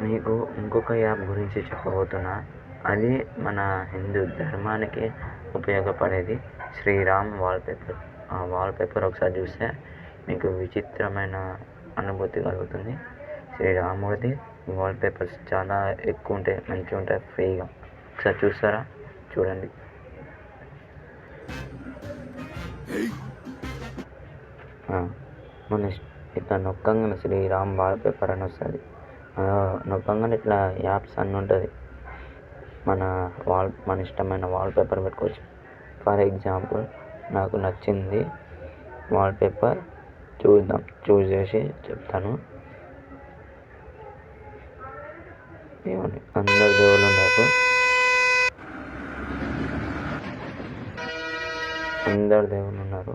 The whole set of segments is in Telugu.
మీకు ఇంకొక యాప్ గురించి చెప్పబోతున్నా. అది మన హిందూ ధర్మానికి ఉపయోగపడేది శ్రీరామ్ వాల్పేపర్. ఆ వాల్పేపర్ ఒకసారి చూస్తే మీకు విచిత్రమైన అనుభూతి కలుగుతుంది. శ్రీరాముడిది వాల్పేపర్స్ చాలా ఎక్కువ ఉంటాయి, మంచిగా ఉంటాయి ఫ్రీగా. ఒకసారి చూస్తారా? చూడండి. మన ఇట్లా నొక్కంగానే శ్రీరామ్ వాల్పేపర్ అని వస్తుంది. నొక్కంగానే ఇట్లా యాప్స్ అన్నీ ఉంటుంది. మన ఇష్టమైన వాల్పేపర్ పెట్టుకోవచ్చు. ఫర్ ఎగ్జాంపుల్ నాకు నచ్చింది వాల్పేపర్ చూస్ చేసి చెప్తాను. ఏమని అందరు దేవుళ్ళు ఉన్నారు,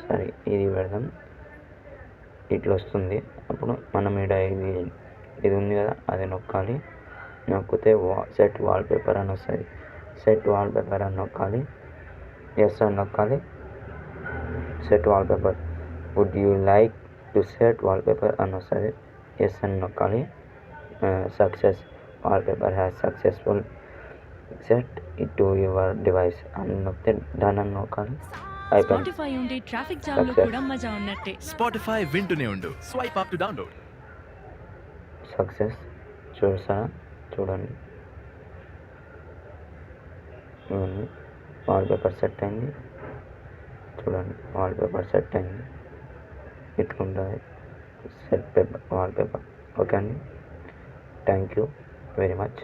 సరే ఇది పెడదాం. ఇట్లా వస్తుంది. అప్పుడు మనం ఇది ఉంది కదా, అది నొక్కాలి. నొక్కితే సెట్ వాల్పేపర్ అని వస్తుంది. సెట్ వాల్పేపర్ అని నొక్కాలి. ఎస్ అని నొక్కాలి. Set wallpaper, would you like to set wallpaper అని వస్తుంది. ఎస్ అని నొక్కాలి. Success, wallpaper has successful set it to your device అని నొక్కితే డన్ అని నొక్కాలి. స్పాటిఫై ఉండే ట్రాఫిక్ జామ్ లో కూడా మజా ఉన్నట్టే. స్పాటిఫై వింటూనే ఉండు. Swipe up to download. Success చూడండి. వాల్పేపర్ సెట్ అయింది. చూడండి, వాల్పేపర్ సెట్ అయింది. ఇట్లుంటుంది సెట్ వాల్పేపర్. ఓకే అండి, థ్యాంక్ యూ వెరీ మచ్.